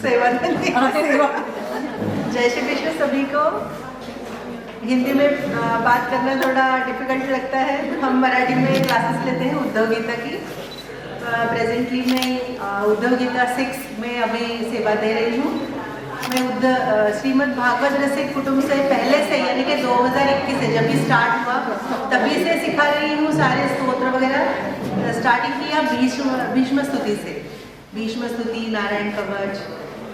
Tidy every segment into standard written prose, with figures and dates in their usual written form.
सेवा जय श्री कृष्ण सभी को। हिंदी में बात करना थोड़ा डिफिकल्ट लगता है। हम मराठी में क्लासेस लेते हैं उद्धव गीता की। प्रेजेंटली मैं उद्धव गीता 6 में अभी सेवा दे रही हूँ। मैं श्रीमद् भागवत रसिक कुटुंब से पहले से यानी कि 2021 से जब भी स्टार्ट हुआ तभी से सिखा रही हूँ सारे स्तोत्र वगैरह। स्टार्टिंग किया भीष्म स्तुति से। भीष्म स्तुति, नारायण कवच,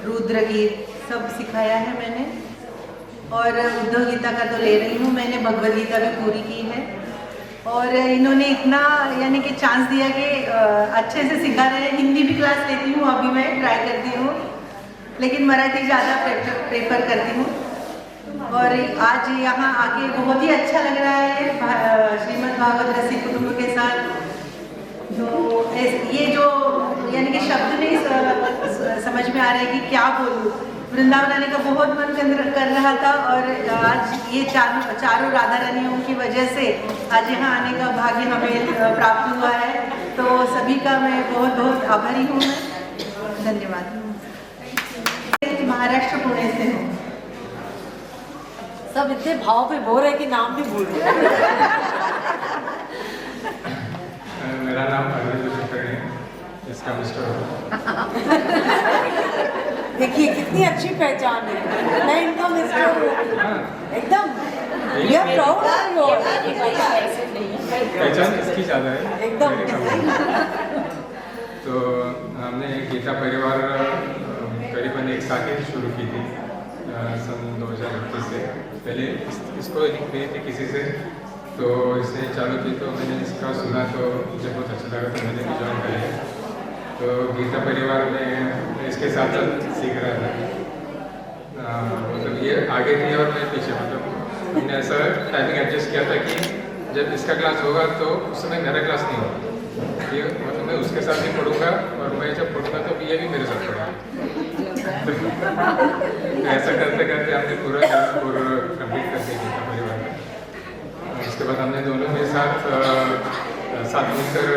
रुद्र गीत सब सिखाया है मैंने। और उद्धव गीता का तो ले रही हूँ मैंने, भगवद गीता भी पूरी की है। और इन्होंने इतना यानी कि चांस दिया कि अच्छे से सिखा रहे हैं। हिंदी भी क्लास लेती हूँ, अभी मैं ट्राई करती हूँ, लेकिन मराठी ज़्यादा प्रेफर करती हूँ। और आज यहाँ आके बहुत ही अच्छा लग रहा है श्रीमद् भागवत रसिक कुटुंब के साथ। तो ये जो यानी कि शब्द नहीं समझ में आ रहा है कि क्या बोलूँ। वृंदावन आने का बहुत मन कर रहा था और आज ये चारों राधा रानियों की वजह से आज यहाँ आने का भाग्य हमें प्राप्त हुआ है। तो सभी का मैं बहुत बहुत आभारी हूँ मैं। धन्यवाद। महाराष्ट्र पुणे से हूँ। सब इतने भाव पे बोल रहे कि नाम भी भूल गए। मेरा नाम अरविंद शेखर है, इसका मिस्टर हूँ। देखिए कितनी अच्छी पहचान है। मैं इनका मिस्टर हूँ एकदम। ये प्राउड पहचान इसकी ज़्यादा है एकदम। तो हमने गीता परिवार करीबन 1 साल ही शुरू की थी सन 2021 से। पहले इसको लिख रही थी किसी से, तो इसने चालू की तो मैंने इसका सुना तो मुझे बहुत अच्छा लगा तो मैंने भी ज्वाइन कर लिया। तो गीता परिवार में इसके साथ सीख रहा था। मतलब ये आगे थी और मैं पीछे। मतलब हमने ऐसा टाइमिंग एडजस्ट किया था कि जब इसका क्लास होगा तो उस समय मेरा क्लास नहीं होगा। ये मतलब मैं उसके साथ ही पढ़ूंगा और मैं जब पढ़ूंगा तो ये भी मेरे साथ पढ़ेगा। तो ऐसा करते करते हमने पूरा कंप्लीट कर दिया गीता परिवार में। उसके बाद हमने दोनों के साथ मिलकर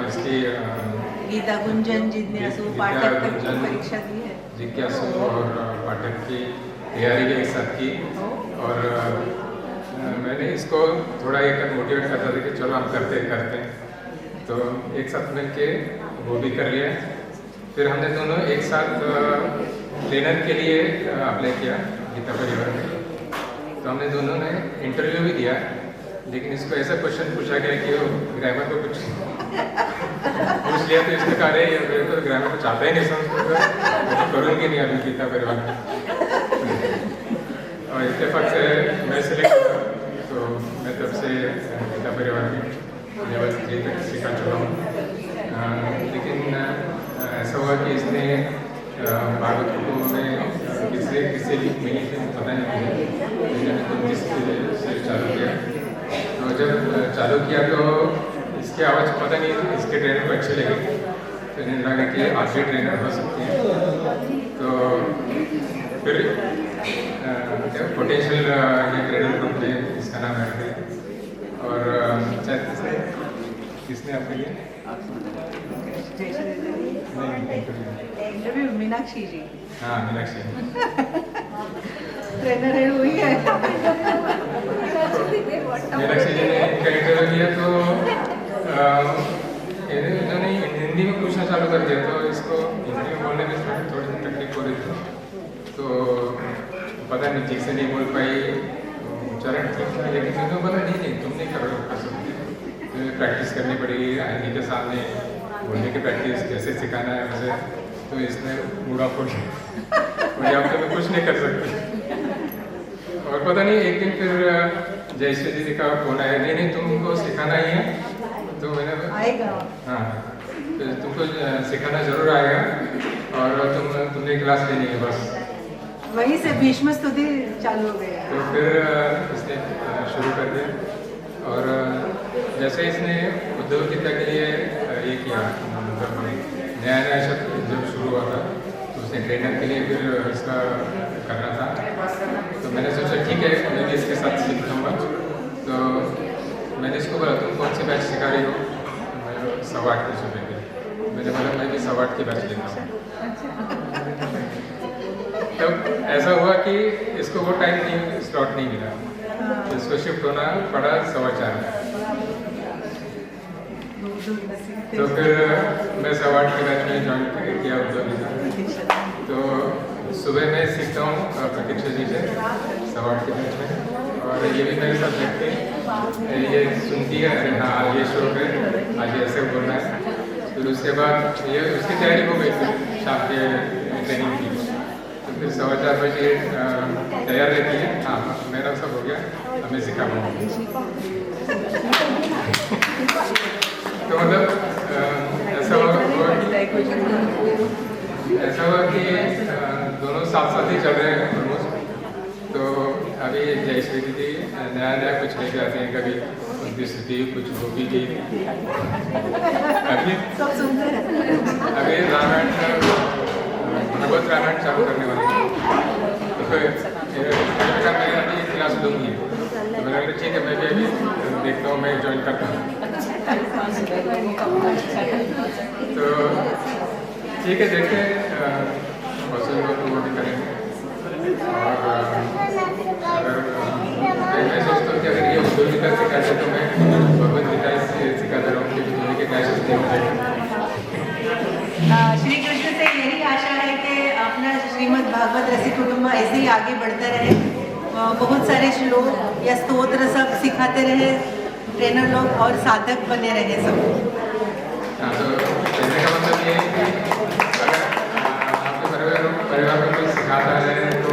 इसकी गीता गुंजन, जिज्ञासु, पाठक की परीक्षा दी है। जिज्ञासु और पाठक की तैयारी भी एक साथ की। और मैंने इसको थोड़ा एक मोटिवेट करता था कि चलो हम करते हैं। तो एक साथ मिल के वो भी कर लिया। फिर हमने दोनों एक साथ ट्रेनर के लिए अप्लाई किया गीता परिवार में। तो हमने दोनों ने इंटरव्यू भी दिया, लेकिन इसको ऐसा क्वेश्चन पूछा गया कि वो ग्रामर को कुछ पूछ लिया। तो इसने कहा रहे मेरे को ग्रामर कुछ आता ही नहीं समझ तो करूँगी नहीं अभी गीता परिवार में। और इत्तेफाक से मैं सिलेक्ट हुआ, तो मैं तब से गीता परिवार में लेवल 3 तक सीखा चुका हूँ। लेकिन ऐसा हुआ कि इसने भागवत कुटुंब में किससे लिंक मिली थी पता नहीं मुझे। मैंने तो जिससे चालू किया, तो जब चालू किया तो इसकी आवाज़ पता नहीं इसके ट्रेनर को अच्छी लगी। तो इन्हें लगा कि आप भी ट्रेनर हो सकती हैं। तो फिर पोटेंशियल ट्रेनर ग्रुप में इसका नाम ऐड किया। और शायद किसने आपके लिए इंटरव्यू मीनाक्षी जी। हाँ, मीनाक्षी ट्रेनर है वही है। मीनाक्षी जी ने इनका इंटरव्यू लिया तो इन्होंने हिंदी में पूछना चालू कर दिया। तो इसको हिंदी में बोलने में थोड़ी सी तकलीफ हो रही थी। तो पता नहीं ठीक से नहीं बोल पाई, उच्चारण ठीक था, लेकिन मैंने बोला नहीं तुम नहीं कर सकते, तुम्हें प्रैक्टिस करनी पड़ेगी आईने के सामने बोलने की प्रैक्टिस कैसे सिखाना है वैसे। तो इसने मुड़ा फोड़ मुझे अब तो मैं कुछ नहीं कर सकती। और पता नहीं एक दिन फिर जयश्री दीदी का फोन आया, नहीं तुमको सिखाना ही है। तो मैंने आएगा। हाँ, तो तुमको सिखाना जरूर आएगा और तुमने क्लास लेनी है बस। वहीं से भीष्म स्तुति चालू हो गया। तो फिर इसने शुरू कर दिया। और जैसे इसने उद्धव गीता के लिए ये किया, मतलब नया शब्द जब शुरू हुआ था तो उसने ट्रेनर के लिए फिर इसका करना था। तो मैंने सोचा ठीक है मैं भी इसके साथ सीख लूँगा। तो मैंने इसको बोला तुम कौन सी बैच सिखा रही हो? मैं 8.25 रुपये की। मैंने बोला मैं भी 8.25 की बैच लेता हूँ। तब ऐसा हुआ कि इसको वो टाइम नहीं स्लॉट नहीं मिला, इसको शिफ्ट होना पड़ा 4:15 में। तो फिर मैं 8:15 के बैच में ज्वाइन किया उद्योगिता। तो सुबह मैं सीखता हूँ प्रतीक्षा जी से 8:15 के बैच में, और ये भी मेरे साथ बैठते हैं, ये सुनती है, अरे हाँ आज ये श्लोक है, आज ऐसे बोलना है। फिर उसके बाद ये उसकी तैयारी हो गई फिर शाम के ट्रेनिंग की। तो फिर 4:15 बजे तैयार रहती है, हाँ मेरा सब हो गया, अब मैं सिखा पाऊँगी। तो मतलब ऐसा हुआ कि दोनों साथ साथ ही चल रहे हैं ऑलमोस्ट। तो अभी जयश्री दीदी नया नया कुछ लेके आते हैं, कभी उनकी स्थिति कुछ गोपी की, अभी सब सुनते हैं। अभी रामायण भगवत रामायण चालू करने वाले हैं। तो फिर मैं अभी क्लास लूँगी, तो मैंने कहा ठीक है, मैं भी अभी देखता हूँ, मैं ज्वाइन करता हूँ। तो ठीक है, देखते हैं पॉसिबल हो तो वो भी करेंगे। और अगर मैं सोचता हूँ कि अगर ये उद्योगिता सिखाते तो मैं भगवद गीता सिखाता रहूँ, क्योंकि दोनों के क्लासेस नहीं होते। श्री कृष्ण से यही आशा है कि अपना श्रीमद् भागवत रसिक कुटुंब ऐसे ही आगे बढ़ता रहे, बहुत सारे श्लोक या स्तोत्र सब सिखाते रहे ट्रेनर लोग, और साधक बने रहे सब। हाँ, तो कहने का मतलब ये है कि अगर आपके परिवार में कोई सिखाता है तो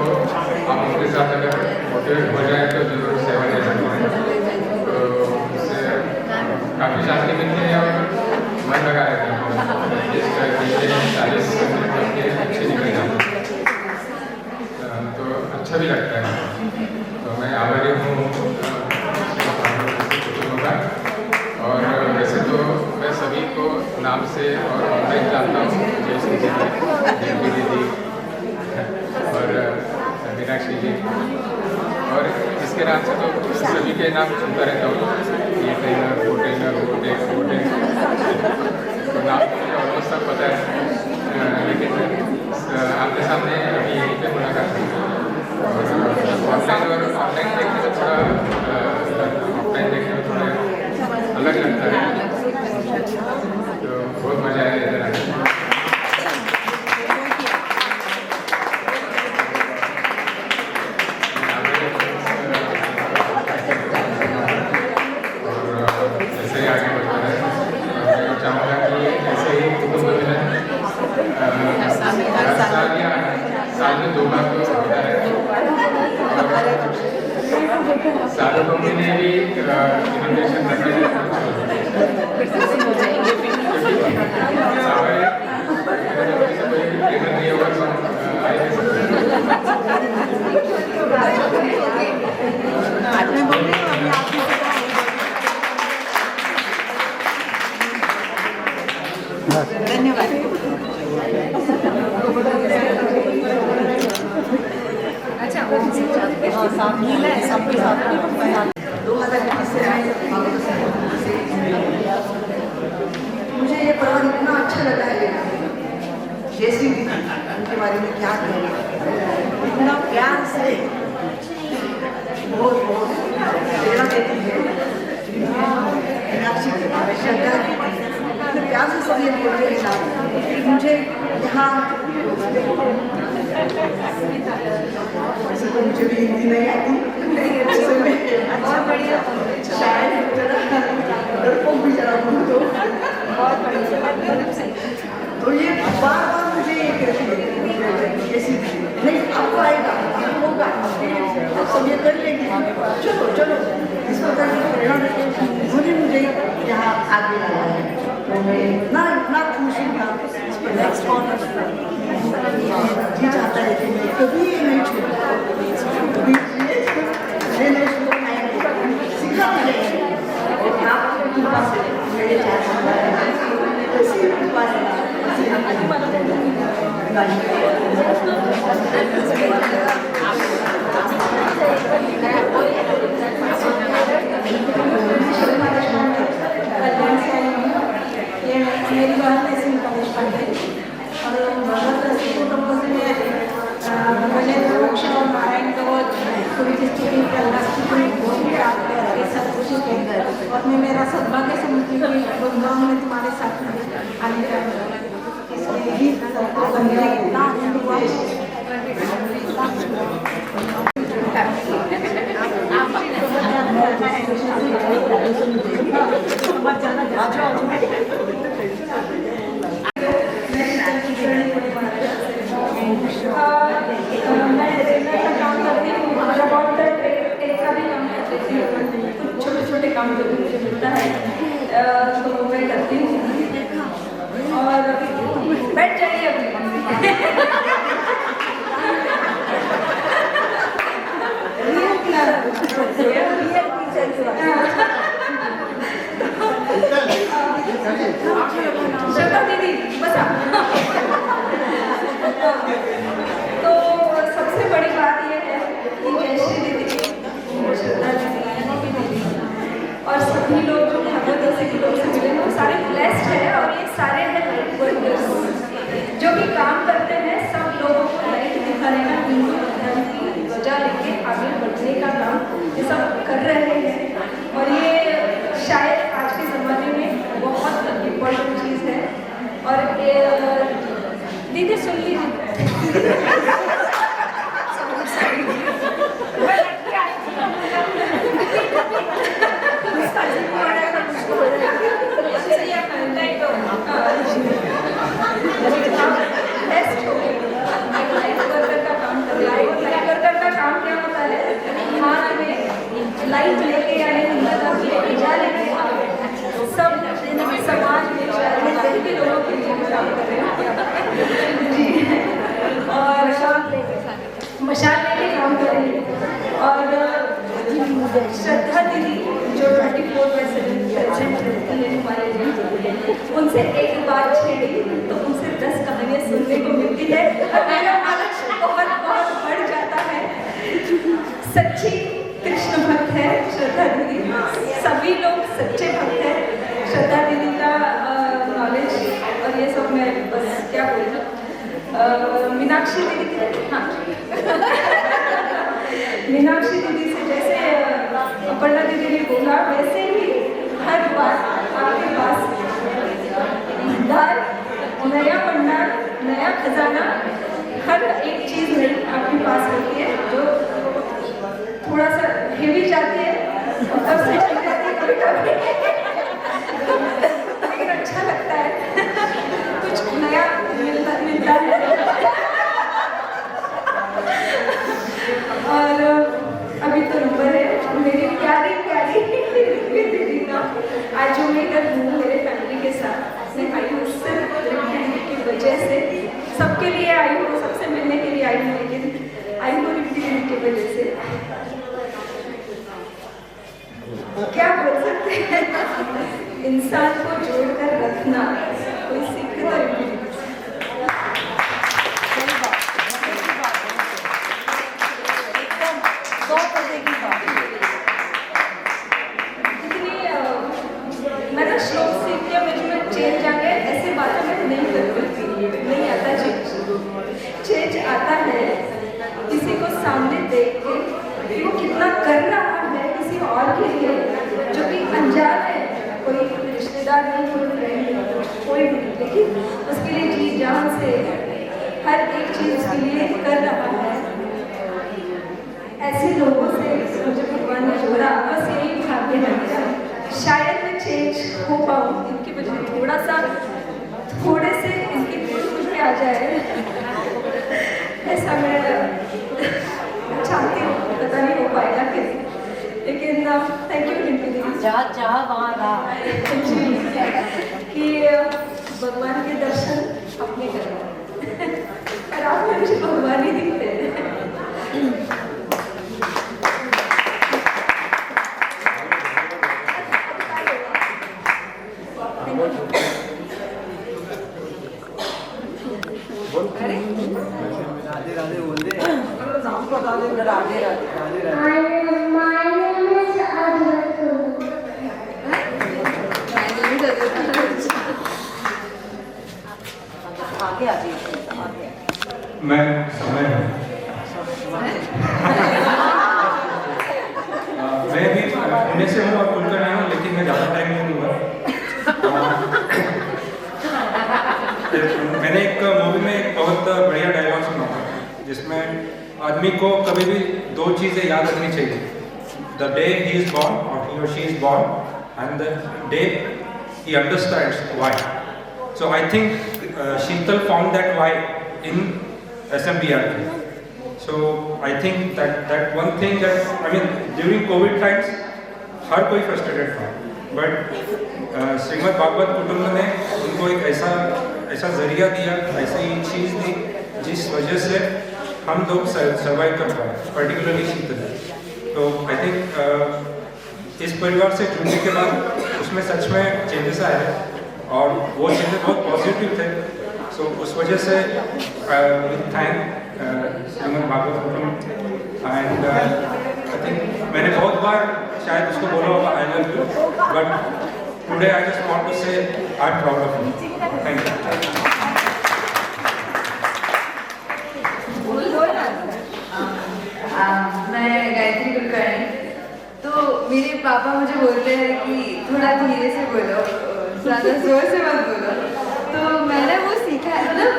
आप उनके साथ अगर मोटिवेट हो जाए तो जरूर सेवा ले सकते हैं। तो उससे काफ़ी शांति मिलती है और मन लगा रहता है। जिस 40 मिनट के अच्छे निकल जाते हैं, तो अच्छा भी लगता है। तो मैं आभारी हूँ कुटुंबों का। और वैसे तो मैं सभी को नाम से और ऑनलाइन जानता हूँ, जयश्री जी, दीदी और मीनाक्षी जी, और इसके नाम से तो सभी के नाम सुनता रहता हूँ, ये ट्रेनर, वो ट्रेनर, वो ट्रेनर, वो ट्रेनर, तो नाम तो मुझे ऑलमोस्ट सब पता है। लेकिन आपके सामने अभी यहीं पे मुलाकात हुई, और ऑनलाइन देखने में थोड़ा, ऑफलाइन देखने में थोड़ा अलग लगता है। तो बहुत मजा आया इधर आने में। और ऐसे ही आगे बढ़ता है, और मैं चाहूँगा कि ऐसे ही कुटुंब मिलन हर साल या साल में 2 बार तो होता है। और साधकों के लिए भी इनोवेशन धन्यवाद। अच्छा, साथ मिला है सबके साथ 2021 से मुझे ये प्रोग्राम इतना अच्छा लगा है। जैसी उनके बारे में क्या कहें, इतना प्यार से बहुत बहुत प्रेरणा देती है। मीनाक्षी श्रद्धा प्यार से सब ये बोलते हैं मुझे यहाँ, वैसे तो मुझे भी हिंदी नहीं आती, अच्छा बढ़िया, शायद डरपोक भी जरा हूँ तो बहुत बढ़िया। तो ये बार बार मुझे ये कहती है कैसी नहीं, आपको आएगा, आपको होगा, आप सब ये कर लेंगे, चलो चलो, इस प्रकार की प्रेरणा देते उन्होंने मुझे यहाँ आगे लाया है। तो मैं इतना खुश हूँ। नेक्स्ट कॉर्नर जी चाहता है कि मैं कभी ये नहीं छोड़ूं, कभी नए नए श्लोक आएंगे, सीखा मिलेंगे, और आपकी कृपा से मेरे चाहता है ऐसी कृपा से ऐसी हम मेरी बात ऐसी और भगवत रसिक कुटुंब से गुड़गांव में तुम्हारे साथ आने का इसलिए ही छोटे काम जो भी मुझे मिलता है तो मैं करती हूँ और बैठ जाइए अभी श्रद्धा दीदी बसा तो सबसे बड़ी बात ये है कि जयश्री दीदी श्रद्धा दीदी और सभी लोग जो भागवत के लोग से मिले वो सारे ब्लेस्ड है और ये सारे हैं लाइट वर्कर्स जो भी काम करते हैं सब लोगों को लाइट दिखाने का हिंदू धर्म की ध्वजा लेके आगे बढ़ने का काम ये सब कर रहे हैं और ये शायद आज के ज़माने में बहुत इम्पोर्टेंट चीज़ है और दीदी सुन लीजिए लाइट लेके आने सब समाज में सभी लोगों के लिए काम कर रहे हैं और मशाल लेके काम कर रहे हैं और श्रद्धा दीदी जो 24/7 लेने वाले हैं उनसे एक बात छेड़ी तो उनसे 10 कहानियाँ सुनने को मिलती है और मेरा आलस बहुत बहुत बढ़ जाता है। सच्ची कृष्ण भक्त है श्रद्धा दीदी, सभी लोग सच्चे भक्त हैं। श्रद्धा दीदी का नॉलेज और ये सब मैं बस क्या बोलूँ मीनाक्षी दीदी हाँ मीनाक्षी दीदी से जैसे अपर्णा दीदी ने बोला वैसे ही हर बार आपके पास नया भंडार नया खजाना हर एक चीज़ नई आपके पास होती है जो थोड़ा सा हेवी जाती है और तब से चलती रहती है कभी लेकिन अच्छा लगता है कुछ नया मिलता है और अभी तो नंबर है मेरी प्यारी प्यारी दीदी का आज जो मैं इधर हूँ मेरे फैमिली के साथ मैं आई हूँ सिर्फ की वजह से सबके लिए आई हूँ सबसे मिलने के लिए आई हूँ लेकिन आई हूँ रिप्टी की वजह से क्या बोल सकते हैं इंसान को जोड़कर रखना कोई सीख तो रिप्टी मैं तो श्लोक सीख के मुझे में चेंज आ गया ऐसे बातें मैं नहीं करती नहीं आता चेंज आता है किसी को सामने देख के वो कितना कर रहा है किसी और के लिए जो कि अनजान है कोई रिश्तेदार नहीं कोई फ्रेंड नहीं कोई भी लेकिन उसके लिए जी जान से हर एक चीज़ उसके लिए कर रहा है। ऐसे लोगों से मुझे भगवान ने जोड़ा बस यही भाग्य है मेरा शायद मैं चेंज हो पाऊँ इनकी वजह थोड़े से इनकी मुझे आ जाए ऐसा मैं चाहती हूँ पता नहीं हो पाएगा कैसे लेकिन थैंक यू रिंपी दीदी जहाँ वहाँ रहा कि भगवान के दर्शन अपने करें और आप मुझे भगवान ही दिखते हैं राधे राधे बोल दे नाम बता दे राधे राधे राधे राधे आगे आगे मैं समय हूँ मैं भी पुणे से हूँ और कुलकर्णी हूँ लेकिन मैं ज़्यादा टाइम नहीं दूँगा मैंने एक मूवी में एक बहुत बढ़िया डायलॉग सुना था जिसमें आदमी को कभी भी दो चीज़ें याद रखनी चाहिए, the day he is born और ही और she is born and the day he understands why. So I think Sheetal found that why in SMBRK. So I think that one thing that I mean during COVID times हर कोई frustrated था, but Shrimad Bhagavat कुटुंब ने उनको एक ऐसा जरिया दिया, ऐसी चीज़ दी जिस वजह से हम लोग सर्वाइव कर पाए, पर्टिकुलरली शीतल. तो आई थिंक इस परिवार से जुड़ने के बाद उसमें सच में चेंजेस आए हैं और वो चेंजेस बहुत पॉजिटिव थे. सो उस वजह से थैंक श्रीमद् भागवत कुटुंब एंड आई थिंक मैंने बहुत बार शायद उसको बोला होगा I love you, but today I just want to say I am proud of you. Thank you. मैं गायत्री कुलकर्णी. तो मेरे पापा मुझे बोलते हैं कि थोड़ा धीरे से बोलो, ज़्यादा जोर से मत बोलो. तो मैंने वो सीखा है. मतलब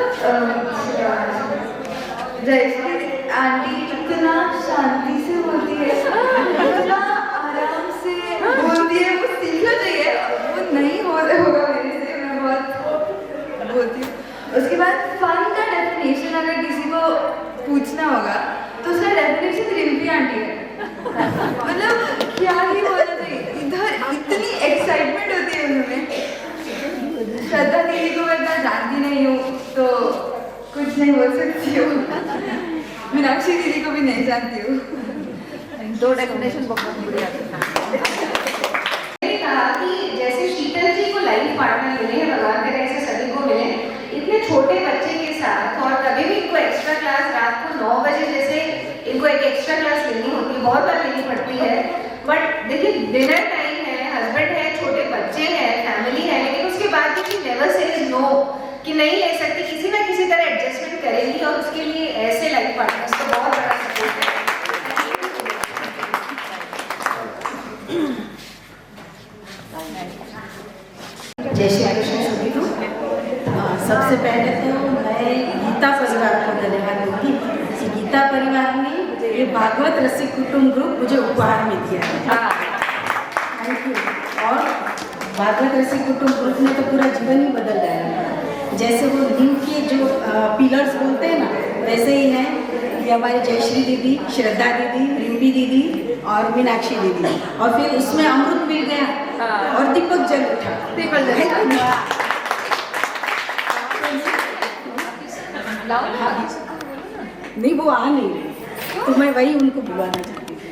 जयश्री आंटी इतना शांति से बोलती है, इतना आराम से बोलती है, वो सीखना चाहिए. वो नहीं होगा मेरे से, मैं बहुत बोलती हूँ. उसके बाद फन का डेफिनेशन अगर किसी को पूछना होगा तो उसका डेफिनेशन रिम्पी आंटी है. मतलब क्या ही बोलना चाहिए, इधर इतनी एक्साइटमेंट होती है उन्होंने. श्रद्धा दीदी को मैं इतना जानती नहीं हूँ तो कुछ नहीं बोल सकती हूँ. मीनाक्षी दीदी को भी नहीं जानती हूँ. दो डेफिनेशन बहुत बढ़िया. मैंने कहा कि जैसे शीतल जी को लाइफ पार्टनर मिले हैं, भगवान करे ऐसे सभी को मिले, इतने छोटे बच्चे के साथ. और कभी भी इनको एक्स्ट्रा क्लास रात को 9 बजे जैसे इनको एक एक्स्ट्रा क्लास लेनी होती है, बहुत बार लेनी पड़ती है. बट देखिए डिनर टाइम है, हस्बैंड है, छोटे बच्चे हैं, फैमिली है, लेकिन उसके बाद भी शी नेवर सेज नो कि नहीं ले सकती. किसी ना किसी तरह एडजस्टमेंट करेगी और उसके लिए ऐसे लाइफ पार्टनर्स का बहुत बड़ा सपोर्ट है. जय श्री कृष्ण सभी को. सबसे पहले तो मैं गीता परिवार को धन्यवाद दूंगी कि गीता परिवार ने ये भागवत रसिक कुटुंब ग्रुप मुझे उपहार में दिया है. Thank you. और भागवत रसिक कुटुंब ग्रुप ने तो पूरा जीवन ही बदल गया है. जैसे वो नीम के जो पिलर्स बोलते हैं ना, वैसे ही हैं ये हमारी जयश्री दीदी, श्रद्धा दीदी, रिम्पी दीदी और मीनाक्षी दीदी. और फिर उसमें अमृत मिल गया और दीपक जल उठा. दीपक जल नहीं, वो आ नहीं रही तो मैं वही उनको बुलाना चाहती थी.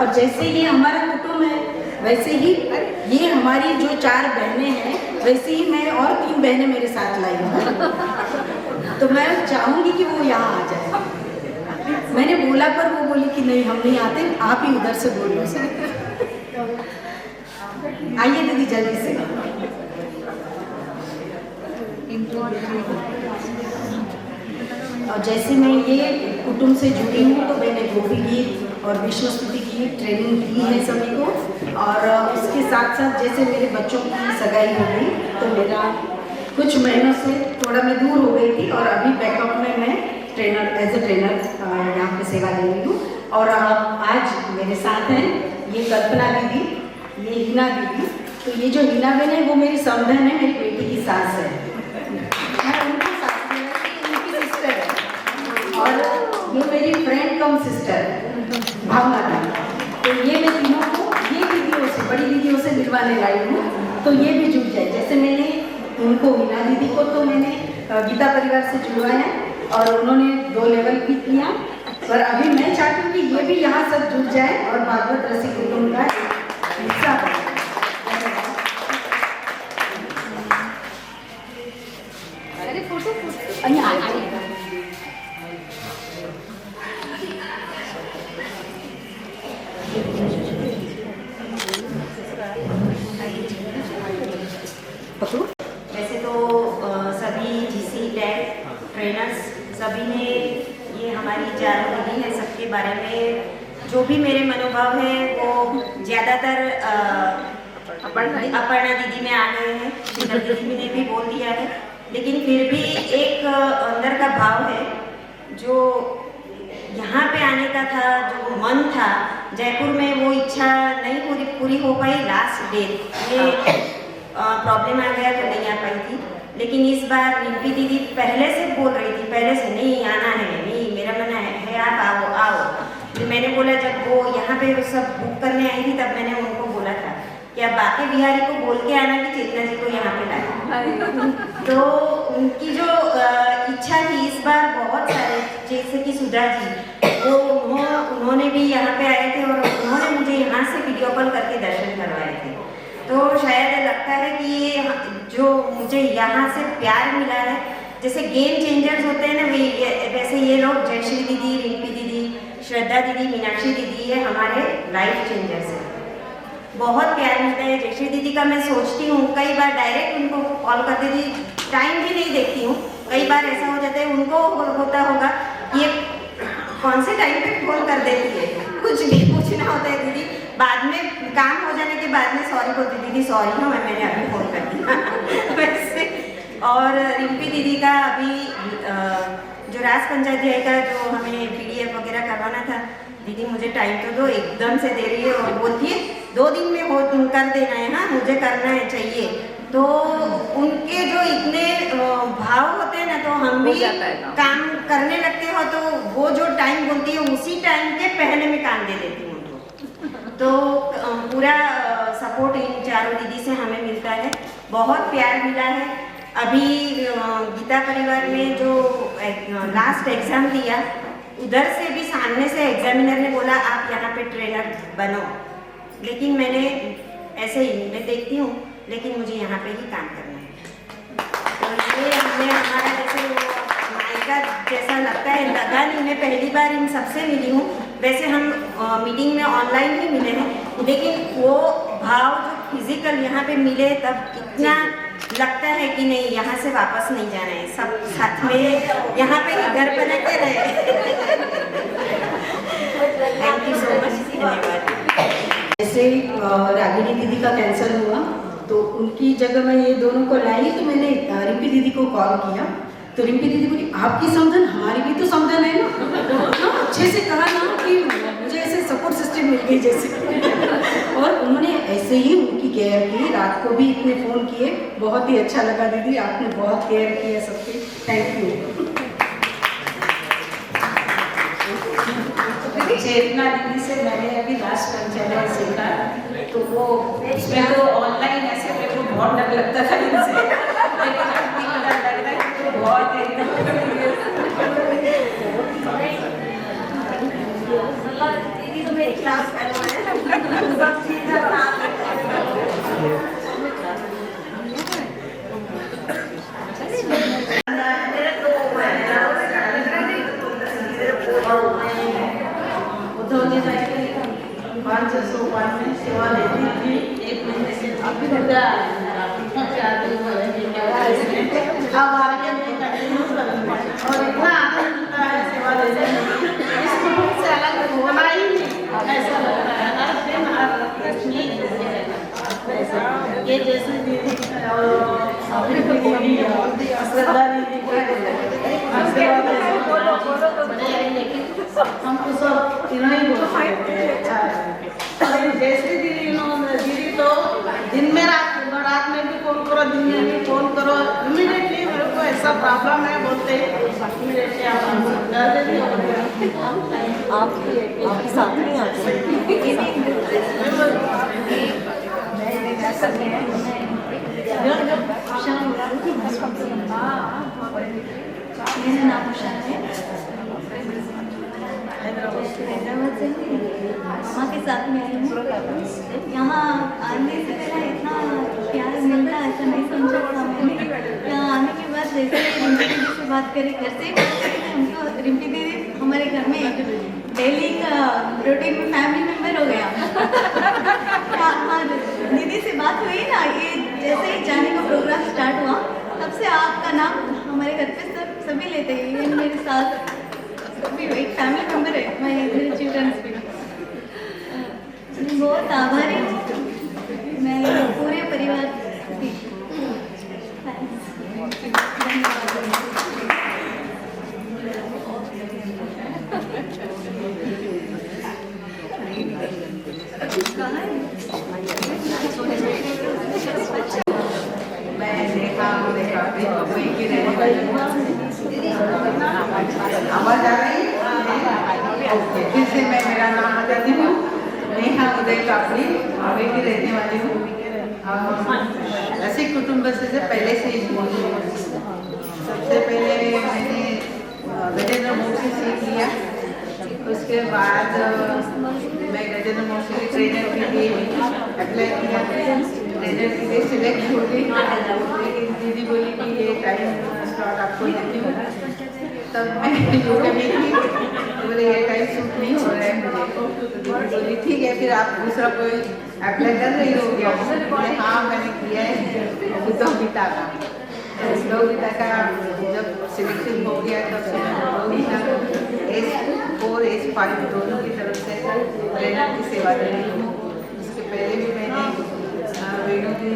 और जैसे ये हमारा कुटुंब है वैसे ही ये हमारी जो 4 बहनें हैं, वैसे ही मैं और 3 बहनें मेरे साथ लाई हूँ. तो मैं चाहूँगी कि वो यहाँ आ जाए. मैंने बोला पर वो बोली कि नहीं हम नहीं आते, आप ही उधर से बोलो. आइए दीदी जल्दी से. और जैसे मैं ये कुटुंब से जुड़ी हूँ तो मैंने गोपी गीत और विष्णु स्तुति की ट्रेनिंग की है सभी को. और उसके साथ साथ जैसे मेरे बच्चों की सगाई हो गई तो मेरा कुछ महीनों से थोड़ा मैं दूर हो गई थी और अभी बैकअप में मैं ट्रेनर एज ए ट्रेनर यहाँ पे सेवा ले रही हूँ. और आज मेरे साथ हैं ये कल्पना दीदी, ये हिना दीदी. तो ये जो हिना बहन है वो मेरी समधन है, मेरी बेटी की सास है. मैं उनकी सास है, उनकी सिस्टर है. और ये मेरी फ्रेंड कम सिस्टर है भावना दीदी. तो ये मैं तीनों को ये दीदियों से, बड़ी दीदियों से मिलवाने लाई हूँ. तो ये भी जुड़ जाए. जैसे मैंने उनको, हिना दीदी को तो मैंने गीता परिवार से जुड़वाया और उन्होंने 2 लेवल भी किया. पर अभी मैं चाहती हूँ कि ये भी यहाँ सब जुड़ जाए और भागवत रसिक कुटुंब का हिस्सा बने. अरे फोटो वैसे तो सभी GC टेक ट्रेनर्स सभी ने ये हमारी 4 दीदी है, सबके बारे में जो भी मेरे मनोभाव है वो ज़्यादातर अपर्णा दीदी में आ गए हैं, शीतल दीदी ने भी बोल दिया है, लेकिन फिर भी एक अंदर का भाव है जो यहाँ पे आने का था, जो मन था जयपुर में, वो इच्छा नहीं पूरी हो पाई। लास्ट डे ये प्रॉब्लम आ गया तो नहीं आ पाई थी, लेकिन इस बार रिम्पी दीदी पहले से बोल रही थी, पहले से नहीं आना है, नहीं मेरा मन है आप आओ आओ। तो मैंने बोला, जब वो यहाँ पे सब बुक करने आई थी तब मैंने उनको बोला था कि अब बाकी बिहारी को बोल के आना कि चेतना जी को यहाँ पे लाए। तो उनकी जो इच्छा थी इस बार बहुत सारे, जैसे कि सुधा जी, वो उन्होंने भी यहाँ पे आए थे और उन्होंने मुझे यहाँ से वीडियो कॉल करके दर्शन करवाए थे। तो शायद लगता है कि ये जो मुझे यहाँ से प्यार मिला है, जैसे गेम चेंजर्स होते हैं ना, वैसे ये लोग जयश्री दीदी, रिम्पी दीदी, श्रद्धा दीदी, मीनाक्षी दीदी, ये हमारे लाइफ चेंजर्स हैं। बहुत प्यार मिलता है। जयश्री दीदी का मैं सोचती हूँ, कई बार डायरेक्ट उनको कॉल कर देती, टाइम भी नहीं देखती हूँ, कई बार ऐसा हो जाता है उनको होता होगा ये कौन से टाइम पे फोन कर देती है, कुछ भी पूछना होता है दीदी, बाद में काम हो जाने के बाद में सॉरी बोलती, दीदी सॉरी हाँ मैंने अभी फ़ोन कर दिया वैसे। और रिम्पी दीदी का अभी जो राज पंचाध्याय का जो हमें PDF वगैरह करवाना था, दीदी मुझे टाइम तो दो, एकदम से दे रही है और बोलती है 2 दिन में हो कर देना है, हाँ मुझे करना है चाहिए। तो उनके जो इतने भाव होते हैं ना, तो हम भी काम करने लगते हो तो वो जो टाइम बोलती है उसी टाइम के पहले में काम दे देती हूँ उनको। तो पूरा सपोर्ट इन चारों दीदी से हमें मिलता है, बहुत प्यार मिला है। अभी गीता परिवार में जो लास्ट एग्ज़ाम दिया, उधर से भी सामने से एग्जामिनर ने बोला आप यहाँ पे ट्रेनर बनो, लेकिन मैंने ऐसे ही मैं देखती हूँ, लेकिन मुझे यहाँ पे ही काम करना है। तो ये हमें हमारा जैसे मायका जैसा लगता है, लगा नहीं। मैं पहली बार इन सबसे मिली हूँ, वैसे हम मीटिंग में ऑनलाइन ही मिले हैं, लेकिन वो भाव जो फिजिकल यहाँ पे मिले तब इतना लगता है कि नहीं यहाँ से वापस नहीं जाना है, सब साथ में यहाँ पे ही घर बना के रहे। थैंक यू सो मच, धन्यवाद। जैसे रागिनी दीदी का कैंसर हुआ तो उनकी जगह मैं ये दोनों को लाई, तो मैंने रिम्पी दीदी को कॉल किया, तो रिम्पी दीदी बोली आपकी समझन हमारी भी तो समझन है ना। अच्छे से कहा ना कि मुझे ऐसे सपोर्ट सिस्टम मिल गई जैसे। और उन्होंने ऐसे ही उनकी केयर की, रात को भी इतने फ़ोन किए, बहुत ही अच्छा लगा दीदी, आपने बहुत केयर की है सबकी, थैंक यू। चेतना दीदी से मैंने अभी लास्ट पंचायत सीखा, तो वो इसमें तो ऑनलाइन ऐसे मेरे को बहुत डर लगता था इनसे, लेकिन अभी डर लग रहा है तो बहुत दीदी तो मेरी क्लास फेलो है। में सेवा लेती थी 1 महीने से, अभी अब आगे मैं कंटिन्यू करूँगी और इतना आनंद मिलता है सेवा लेने में, इस कुटुंब से अलग होना ही ऐसा लगता है। हर दिन हर लक्ष्मी ये जैसे दीदी अपनी दीदी श्रद्धा दीदी लेकिन हमको सब तीनों ही बोलते हैं। जैसे दीदी दीदी तो दिन में रात में भी फोन करो, दिन में भी फोन करो, इमीडिएटली मेरे को ऐसा प्रॉब्लम है बोलते इमीडिएटली आप साथ में आ मेरा नाम उषा है, हैदराबाद से मामा के साथ में आई हूँ। यहाँ आने से पहले इतना प्यार मिलता ऐसा नहीं समझा था मैंने। यहाँ आने के बाद जैसे रिम्पी दीदी से बात करी, घर से हमको रिम्पी दीदी हमारे घर में एक डेली का रूटीन में फैमिली मेम्बर हो गया। हाँ, दीदी से बात हुई ना, ये जैसे ही जाने का प्रोग्राम स्टार्ट हुआ तब से आपका नाम हमारे घर पे सभी लेते हैं, इवन मेरे साथ भी एक फैमिली मेम्बर है, मेरे चिल्ड्रंस भी। बहुत आभारी हूँ मैं मैं देखा मुंबई की रहने वाली हूँ। आवाज आ रही है? ओके, फिर से मैं मेरा नाम बताती हूँ। नेहा उदय कापड़ी, मुंबई की रहने वाली हूँ। रसिक कुटुंब से पहले से ही बोली हूँ। सबसे पहले मैंने गजेंद्र मोक्षी सीख लिया। उसके बाद मैं गजेंद्र मोक्षी के ट्रेनर के लिए अप्लाई किया। ट्रेनर के लिए सिलेक्ट हो गई, लेकिन दीदी बोली कि ये टाइम स्लॉट आपको देती हूँ। तब मैं योगा में थी, बोले ये टाइम सूट नहीं हो रहा है मुझे। तो दीदी बोली ठीक है, फिर आप दूसरा कोई अप्लाई कर रही हो क्या? बोले हाँ मैंने किया है उद्धव गीता का। उद्धव गीता का जब सिलेक्शन हो गया तब से मैं उद्धव गीता S4 S5 दोनों की तरफ से ट्रेनर की सेवा दे रही हूँ। इसके पहले भी मैंने वेणु की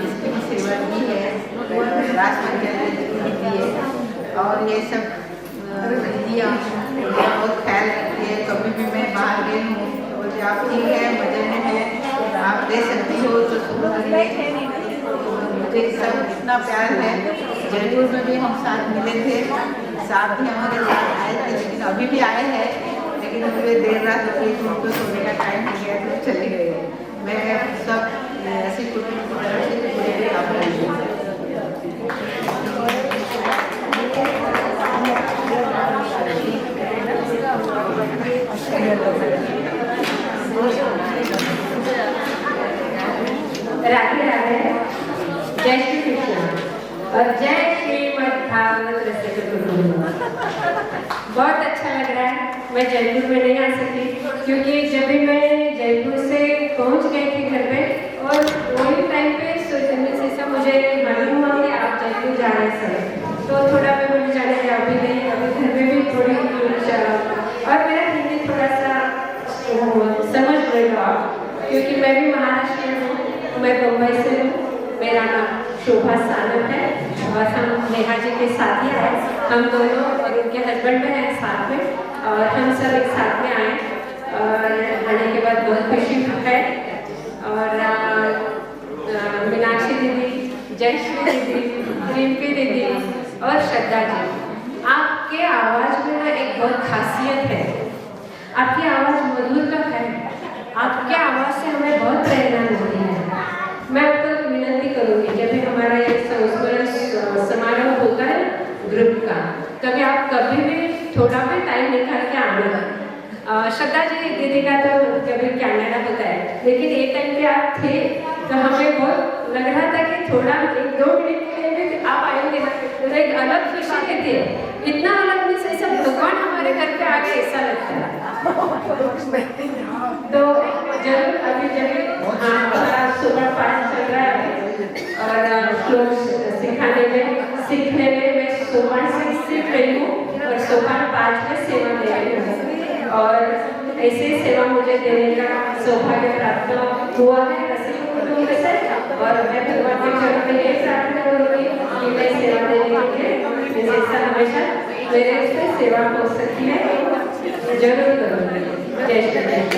इसकी भी सेवा की है, राज पंचायत की भी है। और ये सब दीदियाँ बहुत ख्याल रखती है। कभी भी मैं बाहर गई हूँ बोलते आप ठीक है, मजे में है, आप दे सकती हो तो मुझे सब इतना प्यार है। जयपुर में भी हम साथ मिले थे, साथ भी हमारे साथ आए थे, लेकिन अभी भी आए हैं, लेकिन मुझे देर रात हो गई तो उनको सोने का टाइम हो गया तो चले गए। मैं सब ऐसी कुटुंब की तरफ से पूरे आभारी हूँ। राधे राधे, जय श्री कृष्ण और जय श्रीमद् भागवत रसिक कुटुंब। बहुत अच्छा लग रहा है। मैं जयपुर में नहीं आ सकी क्योंकि जब भी मैं जयपुर से पहुंच गई थी घर पे और वही टाइम पे से मुझे मालूम हुआ कि आप जयपुर जा रहे हैं, तो थोड़ा मैं बोली जाने के अभी नहीं, अभी घर में भी थोड़ी और मेरा हिंदी थोड़ा सा समझ लेगा क्योंकि मैं भी महाराष्ट्र में हूँ, मैं मुंबई से हूँ। मेरा नाम शोभा सानप है और हम नेहा जी के साथ ही आए, हम दोनों और उनके हस्बैंड में हैं साथ में, और हम सब एक साथ में आए और आने के बाद बहुत खुशी है। और मीनाक्षी दीदी, जयश्री दीदी, रिम्पी दीदी और श्रद्धा जी, आपके आवाज़ में ना एक बहुत खासियत है। आपकी आवाज़ मधुर का है, आपके आवाज़ से हमें बहुत प्रेरणा मिलती है। मैं आपको विनती करूँगी, जब भी हमारा ये संस्मरण समारोह होता है ग्रुप का, कभी आप कभी भी थोड़ा भी टाइम निकाल के आना। श्रद्धा जी दीदी का तो कभी कनाडा होता है, लेकिन एक टाइम पे आप थे तो हमें बहुत लग रहा था कि थोड़ा 1-2 मिनट के लिए भी आप आएंगे ना तो एक अलग खुशी रहती है। इतना अलग नहीं, ऐसा भगवान हमारे घर पे आगे ऐसा लगता है। तो जरूर अभी जरूर हमारा सुबह 5 चल रहा है और श्लोक सिखाने में सीखने में मैं सोमवार से सीख रही हूँ और सोमवार 5 में सेवा दे रही हूँ और ऐसे सेवा मुझे देने का सौभाग्य प्राप्त हुआ है रसिक कुटुंब से। और मैं भगवान के चरणों में ये प्रार्थना करूँगी कि मैं सेवा देने के लिए जैसा हमेशा मेरे से सेवा हो सकती है जरूर करूँगी। जय श्री कृष्ण।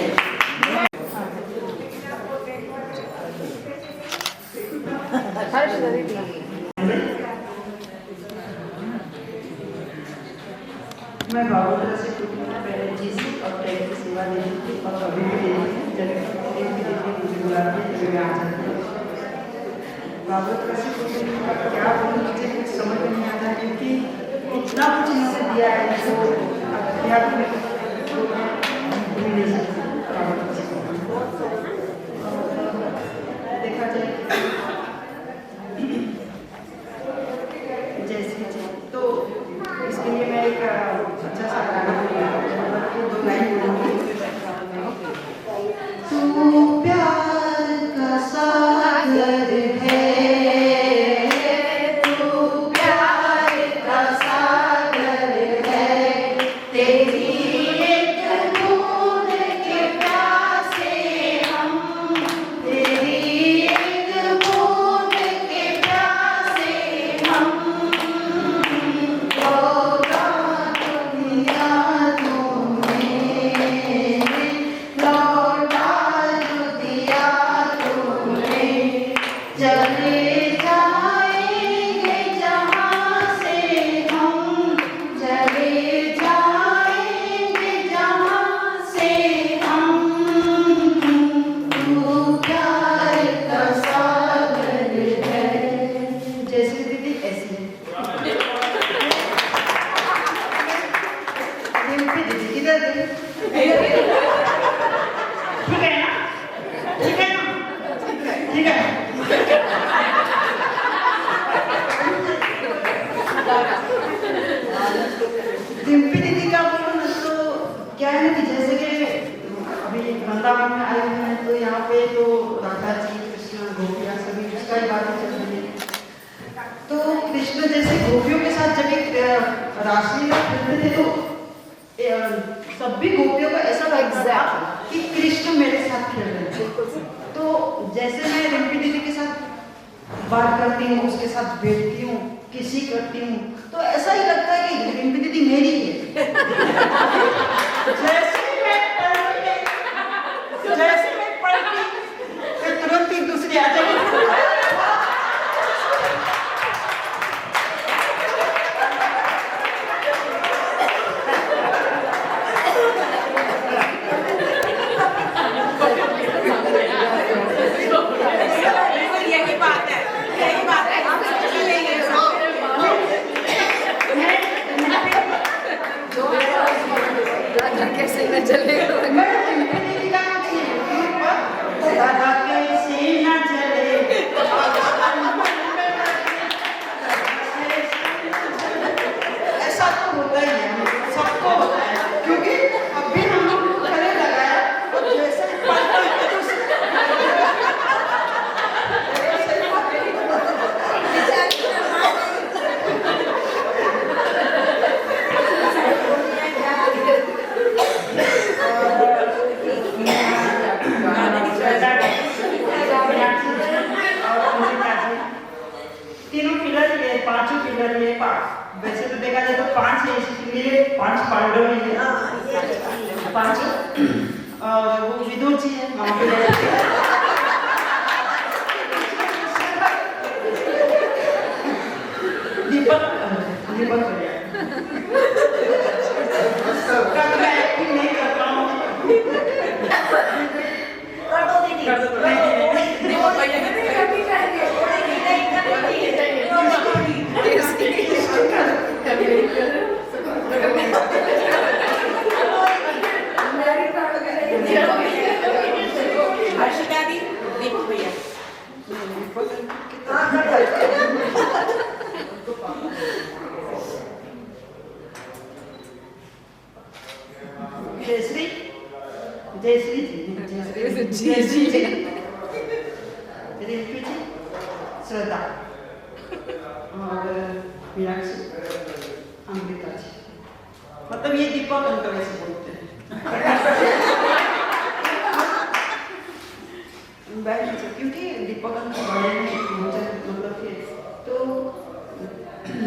मैं भागवत रसिक कुटुंब में पहले जिस और ट्रेन की सेवा दे रही थी और कभी भी दे रही मुझे बुलाते हैं मैं आ जाती हूँ। भागवत रसिक कुटुंब का क्या बोलूं मुझे कुछ समझ नहीं आता क्योंकि इतना कुछ इन्होंने दिया है जो भूल नहीं सकती। देखा जाए जैसे तो इसके लिए मैं एक अच्छा सा गाना बोलूँगी, 2 लाइन बोलूँगी। तू प्यार का सागर है, तू प्यार का सागर है, तेरी रिम्पी दीदी का बोलो ना तो क्या है कि जैसे कि अभी वृंदावन में आए हुए हैं तो यहाँ पे तो राधा जी कृष्ण गोपियाँ सभी उसका ही बातें चल रही है। तो कृष्ण जैसे गोपियों के साथ जब एक रासलीला खेलते थे तो सभी गोपियों का ऐसा लगता था कि कृष्ण मेरे साथ खेल रहे हैं। तो जैसे मैं रिम्पी दीदी के साथ बात करती हूँ, उसके साथ बैठती हूँ, किसी करती हूँ, तो ऐसा ही लगता है कि रिम्पी दीदी मेरी है। जैसे मैं पढ़ती फिर तुरंत ही दूसरी आ जाएगी। कैसे न चलेगा ऐसा तो होता ही है, सबको होता है, क्योंकि अभी हम लोग गले लगाया और जैसे तीनों पिलर ये, पांचों पिलर ये, वैसे तो देखा जाए तो 5 है, इसलिए 5 पांडव ही है, 5 और वो विदुर जी है, मामा दीपक नहीं कर पाऊँ जयश्री जी, रिम्पी जी, श्रद्धा और मीनाक्षी, अमृता जी, मतलब ये दीपक अंकल ऐसे बोलते हैं। क्योंकि दीपक अंकल बड़े हैं, मतलब कि तो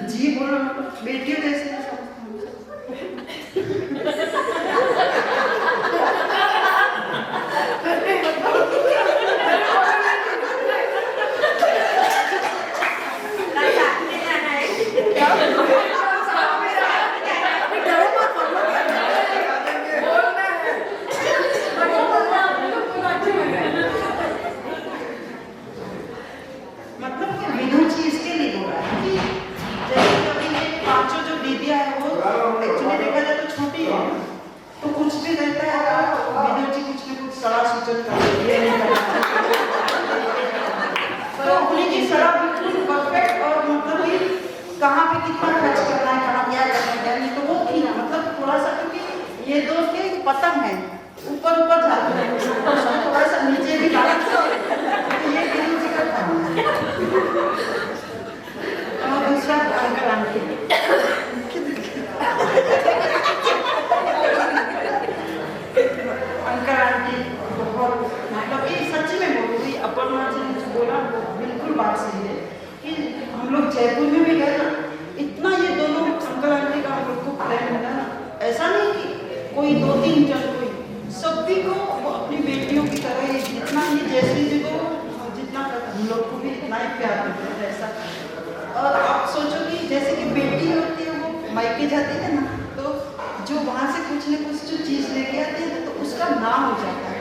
जी बोलना मतलब बेटियों जैसे कहाँ पे कितना खर्च करना है, कहाँ क्या करना है, तो वो थी ना, मतलब थोड़ा सा, क्योंकि ये दोस्त के पतंग है, ऊपर ऊपर जाते हैं, थोड़ा सा नीचे भी जाते हैं, ये किसी जी का काम है। और दूसरा अंकल आंटी, अंकल आंटी बहुत, मतलब ये सच्ची में बोलूँगी, अपर्णा जी ने बोला वो बिल्कुल बात सही है कि हम लोग जयपुर में भी गए ना, इतना ये दोनों अंकल आंटी का हम लोग को प्लान मिला ना, ऐसा नहीं कि कोई 2-3 जन, कोई सभी को वो अपनी बेटियों की तरह ही, जितना ही जयश्री जी को जितना हम लोग को भी इतना ही प्यार देते हैं ऐसा। और आप सोचो कि जैसे कि बेटी होती है वो मायके जाती है ना, तो जो वहाँ से कुछ न कुछ जो चीज़ लेके आती है तो उसका नाम हो जाता है।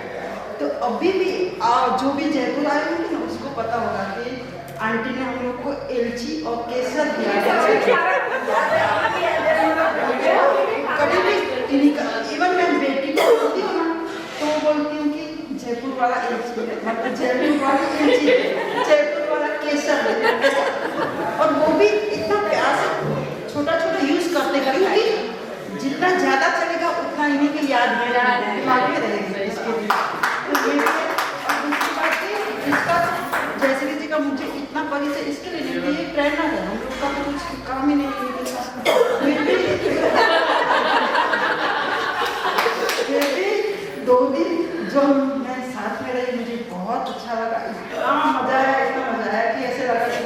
तो अभी भी जो भी जयपुर आए होंगे ना उसको पता होगा कि आंटी ने हम लोग को एलची और केसर दिया कभी भी इवन मैं बेटी को बोलती हूँ ना तो बोलती हूँ कि जयपुर वाला एलची, मतलब जयपुर वाला एलची, जयपुर वाला केसर, और वो भी इतना प्यार से छोटा छोटा यूज करते, क्योंकि जितना ज़्यादा चलेगा उतना इन्हीं की याद दिमाग में रहेगी इसके लिए। तो ये है। और दूसरी बात है इसका जयश्री जी का मुझे इतना परिचय इसके लिए नहीं है, प्रेरणा है। हम लोग का तो कुछ काम ही नहीं है फिर भी 2 दिन जो मैं साथ में रही मुझे बहुत अच्छा लगा। इतना मजा आया कि ऐसे लगा कि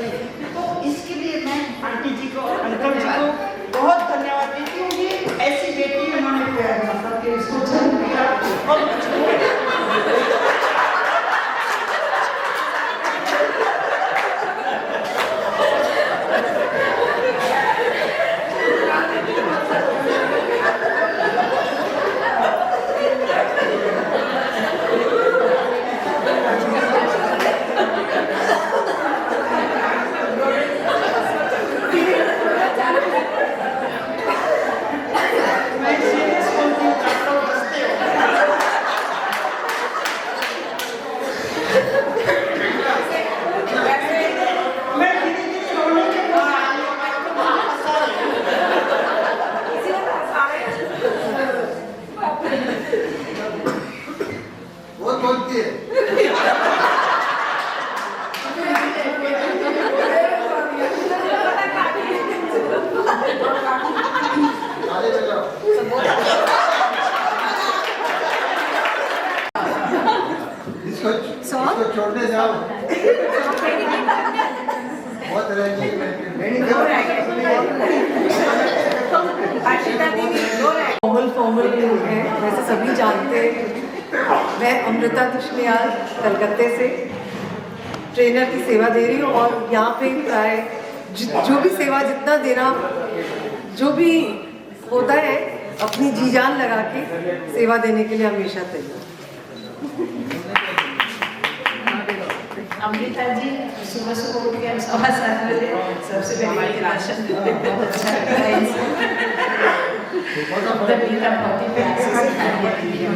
तो इसके लिए मैं आंटी जी को और अंकल जी को बहुत धन्यवाद देती हूँ। ये ऐसी बेटी उन्होंने मतलब कि इसको जन्म दिया और इसको छोड़ने जाओ बहुत फॉर्मल है, वैसे सभी जानते हैं। मैं अमृता दुष्नियाल कलकत्ते से ट्रेनर की सेवा दे रही हूँ और यहाँ पे प्राय जो भी सेवा जितना देना जो भी होता है अपनी जी जान लगा के सेवा देने के लिए हमेशा तैयार। अमृता जी सुबह सुबह उठ के हम 7:15 बजे सबसे पहले राशन देते बहुत अच्छा लगता है गीता बहुत ही प्यार से सिखाई है।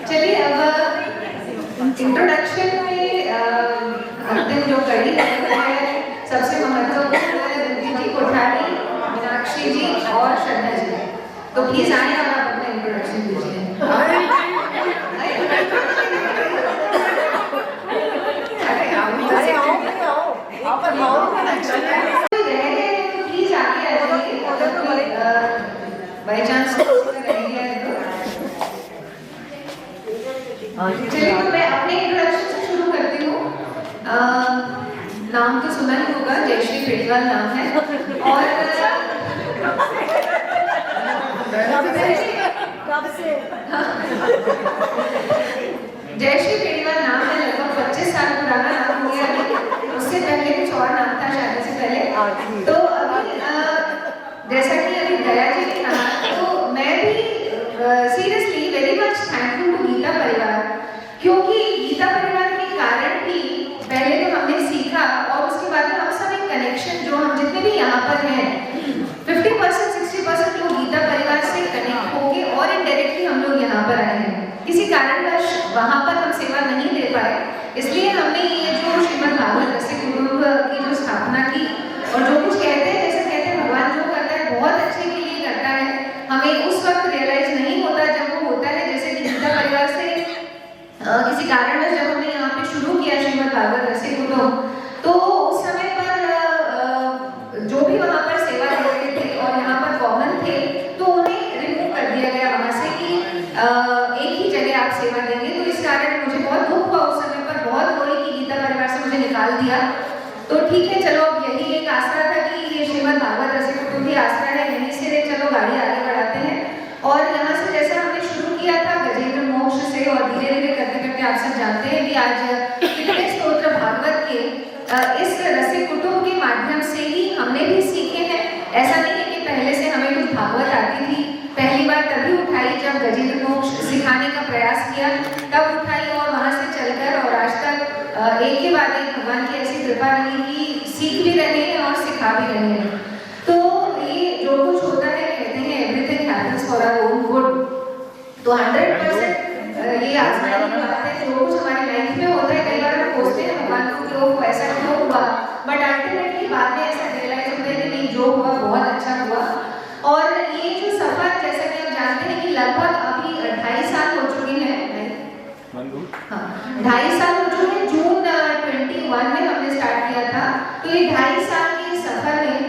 चलिए अब इंट्रोडक्शन में अंतिम जो कड़ी है सबसे महत्वपूर्ण है रिद्धि जी, कोठारी, मीनाक्षी जी और श्रद्धा जी। तो प्लीज आए और आप अपना इंट्रोडक्शन दीजिए। प्लीज आगे आ जाइए बाई चांस चलिए तो मैं अपने इंट्रोडक्शन से शुरू करती हूँ। नाम तो सुना ही होगा, जयश्री पेटवाल नाम है और जयश्री पेटवाल नाम है, लगभग 25 साल पुराना नाम हो गया। उससे पहले कुछ और नाम था शादी से पहले। तो अभी जैसा कि अभी दया जी ने कहा तो मैं भी seriously very much thankful to Geeta Parivar, क्योंकि गीता परिवार के कारण ही पहले तो हमने सीखा और उसके बाद में हम सब एक कनेक्शन जो हम जितने भी यहाँ पर हैं 50% 60% लोग गीता परिवार से कनेक्ट होके और इनडायरेक्टली हम लोग यहाँ पर आए हैं। किसी कारणवश वहाँ पर हम सेवा नहीं दे पाए, इसलिए हमने ये जो श्रीमद् भागवत रसिक कुटुंब की जो स्थापना की और जो कुछ कहते हैं जैसे कहते हैं भगवान जो करता है बहुत अच्छे के लिए करता है। हमें उस वक्त रियलाइज नहीं होता जब वो होता है, जैसे कि गीता परिवार से किसी कारणवश जब हमने यहाँ पे शुरू किया श्रीमद् भागवत रसिक कुटुंब, तो उस समय पर जो भी वहाँ पर सेवा दे रहे थे और यहाँ पर कॉमन थे तो उन्हें रिमूव कर दिया गया वहाँ से कि एक ही जगह आप सेवा देंगे। तो इस कारण मुझे बहुत दुख हुआ उस समय पर, बहुत रोई कि गीता परिवार से मुझे निकाल दिया। तो ठीक है, चलो अब यही एक आसरा था कि ये श्रीमद् भागवत रसिक कुटुंब ही आसरा है, यहीं से चलो गाड़ी आगे बढ़ाते हैं। और यहाँ से जैसा हमने शुरू किया था गजेंद्र मोक्ष से और धीरे धीरे करते करते आप सब जानते हैं कि आज कितने स्तोत्र भागवत के इस रसिक कुटुंब के माध्यम से ही हमने भी सीखे हैं। ऐसा नहीं है कि पहले से हमें कुछ भागवत आती थी, पहली बार तभी उठाई जब गजेंद्र मोक्ष सिखाने का प्रयास किया, तब उठाई और वहाँ से चलकर और आज तक एक के बाद एक भगवान की ऐसी कृपा रही कि सीख भी रहे हैं और सिखा भी रहे हैं। तो ये जो कुछ होता है कहते हैं everything happens for our own good. तो 100% ये आजमाने की बात है, जो कुछ हमारी लाइफ में होता है कई बार हम सोचते हैं भगवान को कि वो ऐसा क्यों हुआ, बट अल्टीमेटली बाद में ऐसा रियलाइज होता है कि नहीं, जो हुआ बहुत अच्छा हुआ। और ये जो सफर, जैसा कि आप जानते हैं कि लगभग अभी 2.5 साल हो चुके हैं, हाँ 2.5 साल हो चुके हैं। जून 21 में हमने स्टार्ट किया था। तो ये 2.5 साल के सफर में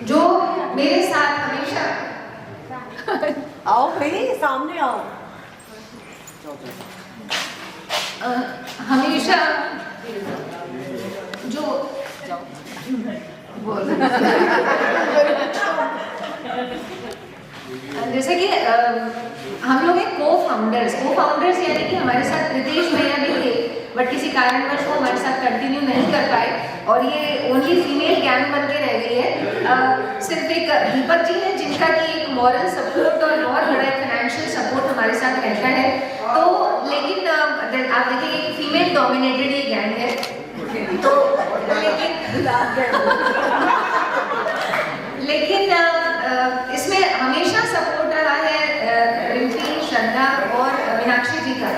जो मेरे साथ हमेशा आओ भाई सामने आओ, हमेशा जो जैसे कि हम लोग एक को-फाउंडर्स यानी कि हमारे साथ प्रीतेश भैया भी थे, बट किसी कारणवश वो हमारे साथ कंटिन्यू नहीं कर पाए और ये ओनली फीमेल गैंग बन के रह गई है। सिर्फ एक दीपक जी हैं जिनका कि एक मॉरल सपोर्ट और बहुत बड़ा फाइनेंशियल सपोर्ट हमारे साथ रहता है। तो लेकिन आप देखिए एक फीमेल डोमिनेटेड ये गैंग है, तो लेकिन इसमें हमेशा सपोर्ट रहा है रिंकी, श्रद्धा और मीनाक्षी जी का।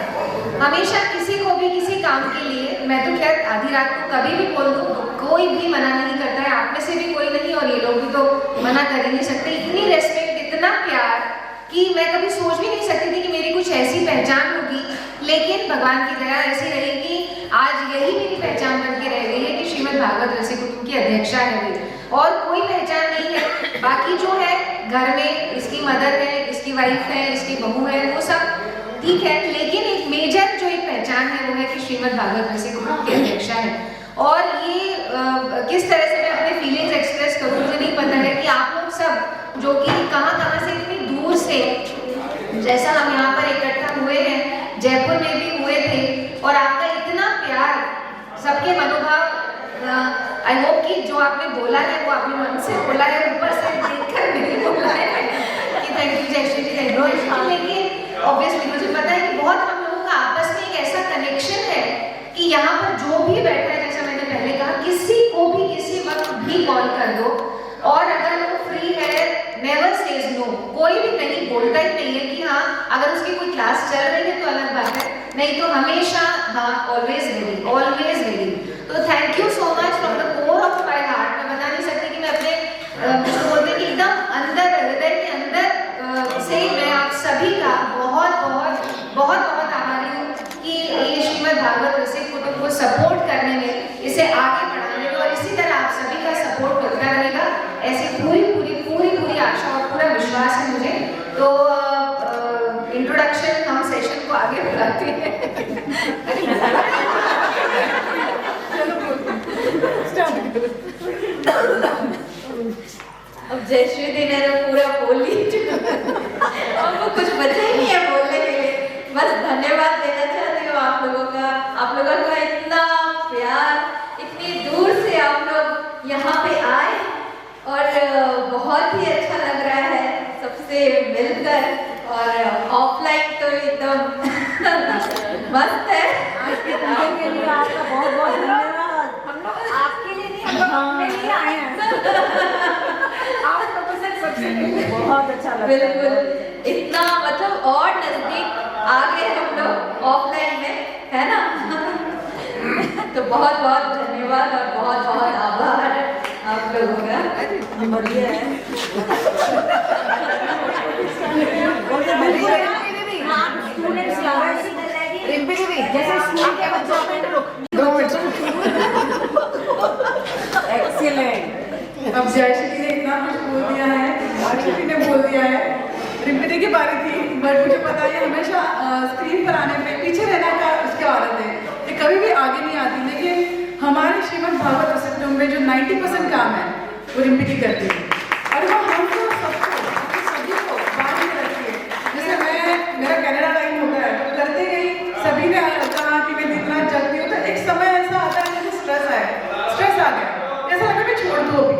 हमेशा किसी को भी किसी काम के लिए, मैं तो खैर आधी रात को कभी भी बोल दूँ तो कोई भी मना नहीं करता है, आप में से भी कोई नहीं और ये लोग भी तो मना कर ही नहीं सकते। इतनी रेस्पेक्ट, इतना प्यार कि मैं कभी सोच भी नहीं सकती थी कि मेरी कुछ ऐसी पहचान होगी, लेकिन भगवान की दया ऐसी रही कि आज यही मेरी पहचान बन के रह गई है कि श्रीमद् भागवत रसिक कुटुंब की अध्यक्षा है हुई, और कोई पहचान नहीं है। बाकी जो है घर में इसकी मदर है, इसकी वाइफ है, इसकी बहू है, वो सब ठीक है, लेकिन एक मेजर जो एक पहचान है वो है कि श्रीमद् भागवत रसिक कुटुंब की अध्यक्षा है। और ये किस तरह से मैं अपने फीलिंग्स एक्सप्रेस करूँ मुझे नहीं पता है कि आप लोग सब जो कि कहाँ से इतनी दूर से, जैसा हम यहाँ पर इकट्ठा हुए हैं, जयपुर में भी हुए थे, और आपका इतना प्यार, सबके मनोभाव, आई होप कि जो आपने बोला है वो आपने मन से बोला है, ऊपर से देखकर नहीं बोला है कि thank you Jayashree ji, thank you. लेकिन ऑब्वियसली मुझे पता है कि बहुत हम लोगों का आपस में एक ऐसा कनेक्शन है कि यहाँ पर जो भी बैठा है, जैसा मैंने पहले कहा, किसी को भी किसी वक्त भी कॉल कर दो, और अगर वो फ्री है, नेवर सेज नो, कोई भी नहीं बोलता ही नहीं है कि हाँ, अगर उसकी कोई क्लास चल रही है तो अलग बात है, नहीं तो हमेशा हाँ, ऑलवेज रेडी, ऑलवेज रेडी। तो thank you so much from the core of my heart. मैं बता नहीं सकती कि मैं अपने मुझे बोलते हैं कि एकदम अंदर, हृदय के अंदर से मैं आप सभी का बहुत बहुत बहुत बहुत आभारी हूँ कि ये श्रीमद् भागवत रसिक कुटुंब को सपोर्ट करने में, इसे आगे बढ़ाने में, और इसी तरह आप सभी का सपोर्ट मिलता रहेगा, ऐसी पूरी आशा और पूरा विश्वास है मुझे। तो इंट्रोडक्शन हम सेशन को आगे बढ़ाते हैं। अब जयश्री दी ने तो पूरा बोल ली और वो कुछ बचा ही नहीं है बोलने के लिए। बस धन्यवाद देना चाहती हूँ आप लोगों का इतना प्यार, इतनी दूर से आप लोग यहाँ पे आए और बहुत ही अच्छा लग रहा है सबसे मिलकर, और ऑफलाइन तो एकदम मस्त है। आपके लिए आपका बहुत बहुत धन्यवाद। हम लोग आपके लिए नहीं, हम लोग अपने लिए आए हैं। आप लोगों से सबसे बहुत अच्छा लगा। बिल्कुल, इतना मतलब और नजदीक आ गए हम लोग ऑफलाइन में, है ना। तो बहुत बहुत धन्यवाद और बहुत बहुत आभार आप लोगों का। बढ़िया है। जैसे स्कूल के बच्चों एक्सीलेंट। अब जयश्री ने इतना कुछ बोल दिया है, आरती ने बोल दिया है, रिम्पी की बारी थी, बट मुझे पता है हमेशा स्क्रीन पर आने पे पीछे रहना का उसकी आदत है, ये कभी भी आगे नहीं आती। लेकिन हमारे श्रीमद् भागवत रसिक कुटुंब में जो 90% काम है वो रिम्पी करती है, और वो हमको सभी को बांध के रखती है। जैसे मेरा कनाडा टाइम होता है, तो करते गई, सभी ने कहा कि मैं इतना जगती हूँ, तो एक समय ऐसा आता है मुझे स्ट्रेस आ गया, ऐसा लगा मैं छोड़ दूँ अभी,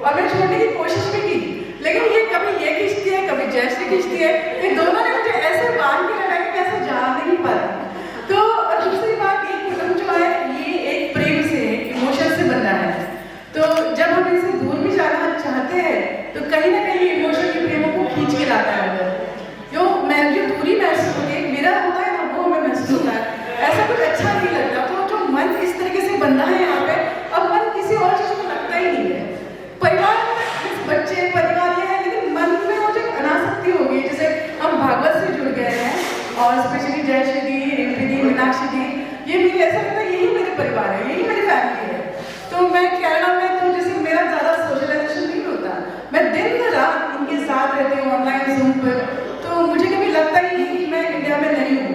और मैं छोड़ने की कोशिश भी की, लेकिन ये कभी ये खींचती है, कभी जयश्री खींचती है, ये दोनों ने मुझे ऐसे बांध के रखा कि ऐसे जा नहीं पाया। तो दूसरी बात, ये कुटुंब जो है ये एक प्रेम से, इमोशन से बना है, तो जब हम इनसे दूर भी जाना चाहते हैं तो कहीं ना कहीं इमोशन के प्रेमों को खींच के लाता है। जो मैं ये मेरी ऐसा लगता है यही मेरे परिवार है, यही मेरी फैमिली है। तो मैं कनाडा में तो जैसे मेरा ज़्यादा सोशलाइजेशन नहीं होता, मैं दिन रात इनके साथ रहती हूँ ऑनलाइन ज़ूम पर, तो मुझे कभी लगता ही नहीं कि मैं इंडिया में नहीं हूँ।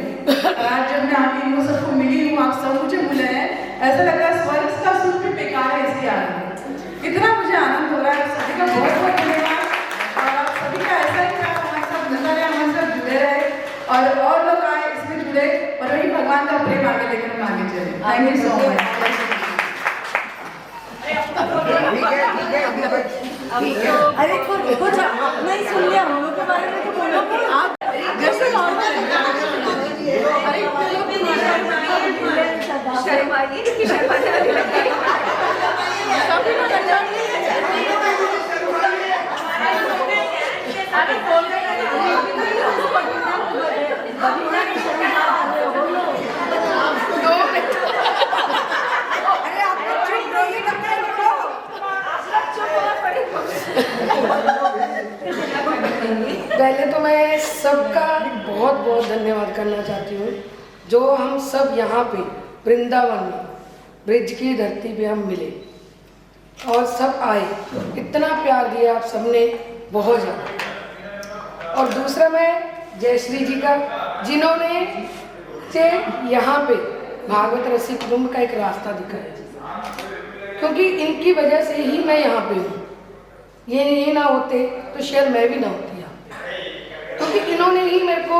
आज जब मैं आके इनको सबको मिली हूँ, आप सब मुझे बुलाए हैं, ऐसा लग रहा है स्वर्ग का सुख भी बेकार है इसके आगे। इतना मुझे आनंद हो रहा है, सभी का बहुत बहुत धन्यवाद। और आप सभी का ऐसा ही प्यार हमारे साथ मिलता रहे, हमारे साथ जुड़े रहे और लोग आए इसमें जुड़े और वही भगवान का प्रेम आगे लेकर हम आगे चले। Thank you so much. अरे कुछ नहीं सुन लिया हम लोग के बारे में, तो बोलो कि आप जैसे पहले तो मैं सबका बहुत बहुत धन्यवाद करना चाहती हूँ, जो हम सब यहाँ पे वृंदावन में ब्रिज की धरती पे हम मिले और सब आए, इतना प्यार दिया आप सबने, बहुत ज़्यादा। और दूसरा मैं जयश्री जी का, जिन्होंने से यहाँ पे भागवत रसिक कुटुंब का एक रास्ता दिखाया, क्योंकि इनकी वजह से ही मैं यहाँ पे हूँ। ये ना होते तो शायद मैं भी ना होती यहाँ, क्योंकि इन्होंने ही मेरे को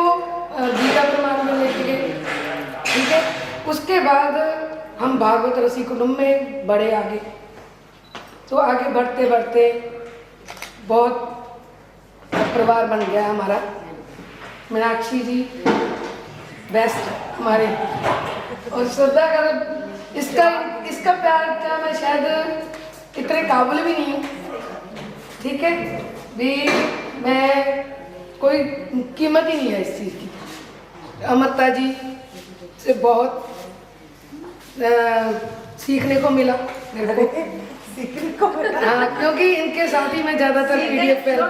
गीता प्रमाण में लेके गए, ठीक है। उसके बाद हम भागवत रसिक कुटुंब में बढ़े आगे, तो आगे बढ़ते बढ़ते बहुत परिवार बन गया हमारा। मीनाक्षी जी बेस्ट हमारे, और श्रद्धा कर इसका प्यार का मैं शायद इतने काबिल भी नहीं हूँ, ठीक है भी, मैं कोई कीमत ही नहीं है इस चीज़ की। अमृता जी से बहुत सीखने को मिला मेरे को, हाँ, क्योंकि इनके साथ ही मैं ज़्यादातर पीडीएफ फाइल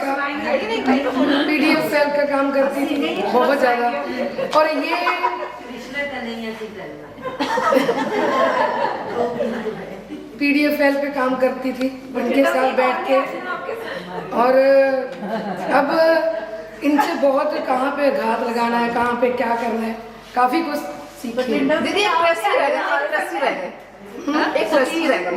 का काम करती थी बहुत ज़्यादा। और ये पीडीएफ फाइल पे काम करती थी उनके साथ बैठ के, और अब इनसे बहुत कहाँ पे घात लगाना है, कहाँ पे क्या करना है, काफ़ी कुछ सीखी। दीदी एक रस्सी रह गए, एक रस्सी रह गई।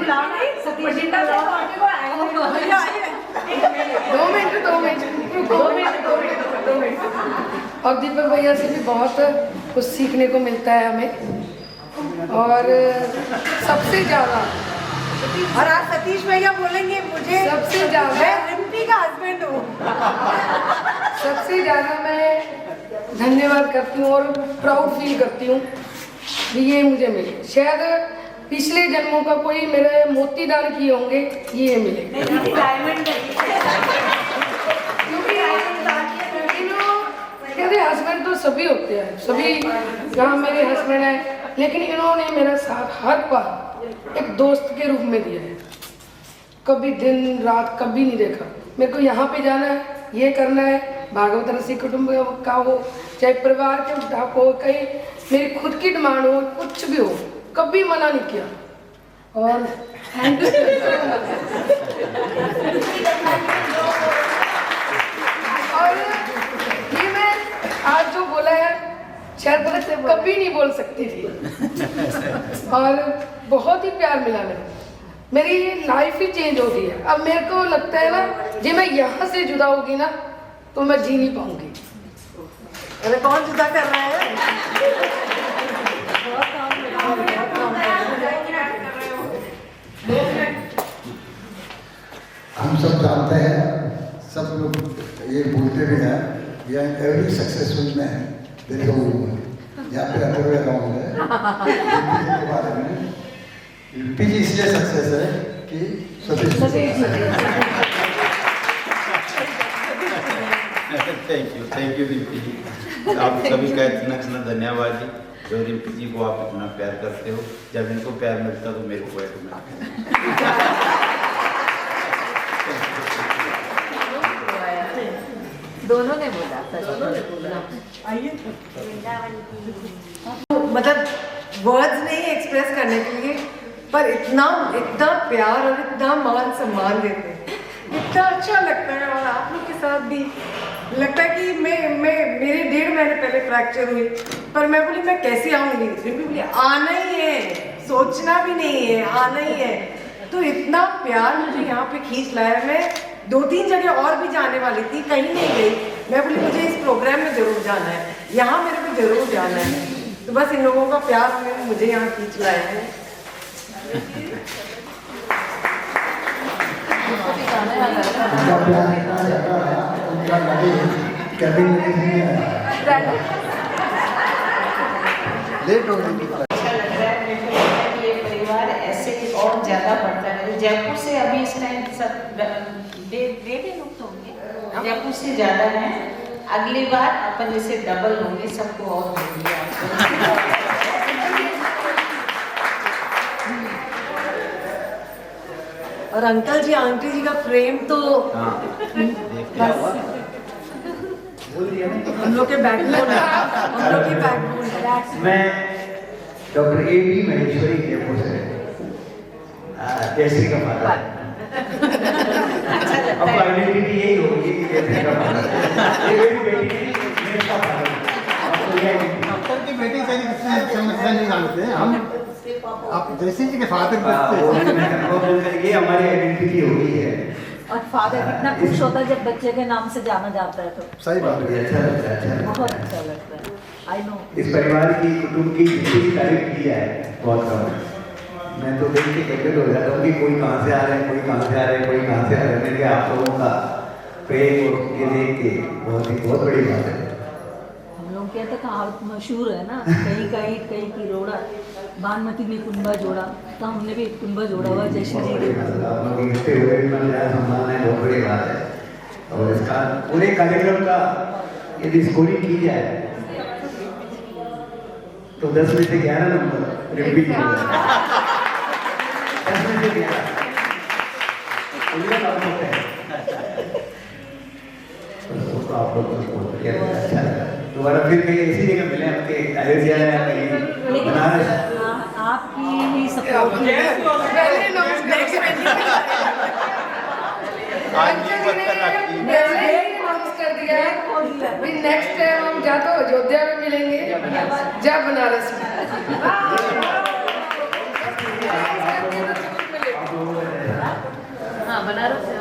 2 मिनट। और दीपक भैया से भी बहुत कुछ सीखने को मिलता है हमें। और सबसे ज़्यादा, और आज सतीश भैया बोलेंगे मुझे सबसे ज़्यादा, मैं रिम्पी का हस्बैंड हूँ। सबसे ज़्यादा मैं धन्यवाद करती हूँ और प्राउड फील करती हूँ कि ये मुझे मिले। शायद पिछले जन्मों का कोई मेरे मोती दान किए होंगे, ये मिले। क्योंकि हस्बैंड तो सभी होते हैं, सभी यहाँ मेरे हस्बैंड हैं, लेकिन इन्होंने मेरा साथ हर बार एक दोस्त के रूप में दिया है। कभी दिन रात कभी नहीं देखा। मेरे को यहाँ पे जाना है, ये करना है, भागवत रसिक कुटुंब का हो, चाहे परिवार के उठाप हो, कहीं मेरी खुद की डिमांड हो, कुछ भी हो, कभी मना नहीं किया। और ये मैं आज जो बोला है शायद कभी नहीं बोल सकती थी। और बहुत ही प्यार मिला मेरी लाइफ ही चेंज हो गई है। अब मेरे को लगता है ना, जब मैं यहाँ से जुदा होगी ना तो मैं जी नहीं पाऊंगी। अरे कौन जुदा कर रहा है? हम सब जानते हैं, सब लोग ये बोलते भी हैं, every successful man there is a woman. यहाँ पे अदर वे अराउंड है के बारे में। यूपी जी इसलिए सक्सेस है कि सतीश थैंक यू रिम्पी जी, आप सभी का इतना धन्यवाद जी, जो रिम्पी जी को आप इतना प्यार करते हो। जब इनको प्यार मिलता तो मेरे को मिलता। दोनों ने बोला आइए मतलब वर्ड्स नहीं एक्सप्रेस करने के लिए, पर इतना इतना प्यार और इतना मान सम्मान देते हैं, इतना अच्छा लगता है। और आप लोग के साथ भी लगता है कि मैं मेरे 1.5 महीने पहले फ्रैक्चर हुई, पर मैं बोली मैं कैसे आऊँगी, फिर भी बोली आना ही है, सोचना भी नहीं है, आना ही है। तो इतना प्यार मुझे यहाँ पे खींच लाया। मैं 2-3 जगह और भी जाने वाली थी, कहीं नहीं गई। मैं बोली मुझे इस प्रोग्राम में जरूर जाना है, यहाँ मेरे को जरूर जाना है। तो बस इन लोगों का प्यार मुझे यहाँ खींच लाया है। उनका प्यार इतना ज़्यादा है, उनका लगे कभी नहीं आया। लेट हो गई। अच्छा लग रहा है मेरे को, लगता है कि ये परिवार ऐसे ही और ज़्यादा बढ़ता है। जयपुर से अभी इस टाइम सब 1.5 लोग तो होंगे, जयपुर से ज़्यादा हैं। अगली बार अपन इसे डबल होंगे, सबको और देंगे आपको। और अंकल जी आंटी जी का प्रेम तो हम लोग के बैकबोन है, हम लोग की बैकबोन है। मैं डॉक्टर A.B. महेश्वरी जयपुर से, जयश्री का फादर। अब आइडेंटिटी यही होगी कि जयश्री का फादर, ये मेरी बेटी है, मेरा फादर। डॉक्टर की बेटी से समस्या नहीं जानते हम, आप जैसे जी के फादर ये हमारी आइडेंटिटी हो गई है। और फादर कितना खुश होता है जब बच्चे के नाम से जाना जाता है, तो सही बात है, अच्छा लगता है, अच्छा बहुत अच्छा लगता है। आई नो इस परिवार की कुटुंब की जितनी तारीफ की है बहुत कम। मैं तो देख के कभी हो जाता हूँ कि कोई कहाँ से आ रहे हैं, कोई कहाँ से आ रहे हैं, कोई कहाँ से आ रहे हैं। मैंने कहा आप लोगों का प्रेम और ये देख के बहुत बड़ी बात है। हम लोग कहते कहावत मशहूर है ना, कहीं का ईट कहीं की रोड़ा, बानमती में कुंबा जोड़ा, तो हमने भी कुंबा जोड़ा हुआ जयश्री जी के। आप लोग इससे हुए सम्मान है, बहुत बड़ी बात है। और इसका पूरे कार्यक्रम का यदि स्कोरिंग की जाए तो 10 में से 11 नंबर रिपीट हो जाए। 10 में से 11 तो आप लोग अच्छा लगा। दोबारा फिर कहीं ऐसी जगह मिले, आपके अयोध्या या कहीं बनारस। आपकी ही सपोर्ट कर दिया है। नेक्स्ट टाइम हम या तो अयोध्या में मिलेंगे या बनारस में। हाँ बनारस से।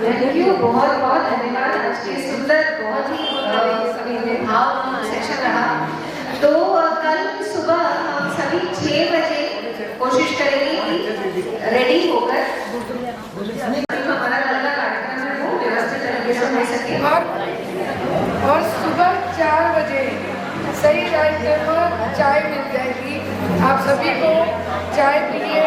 थैंक यू, बहुत बहुत धन्यवाद। आज के सुंदर बहुत ही भाव सेशन रहा। तो कल सुबह हम सभी 6 बजे कोशिश करेंगे कि रेडी होकर हमारा अगला कार्यक्रम है वो व्यवस्थित तरीके से हो सके। और सुबह 4 बजे सही टाइम पर चाय मिल जाएगी। आप सभी को चाय पिए,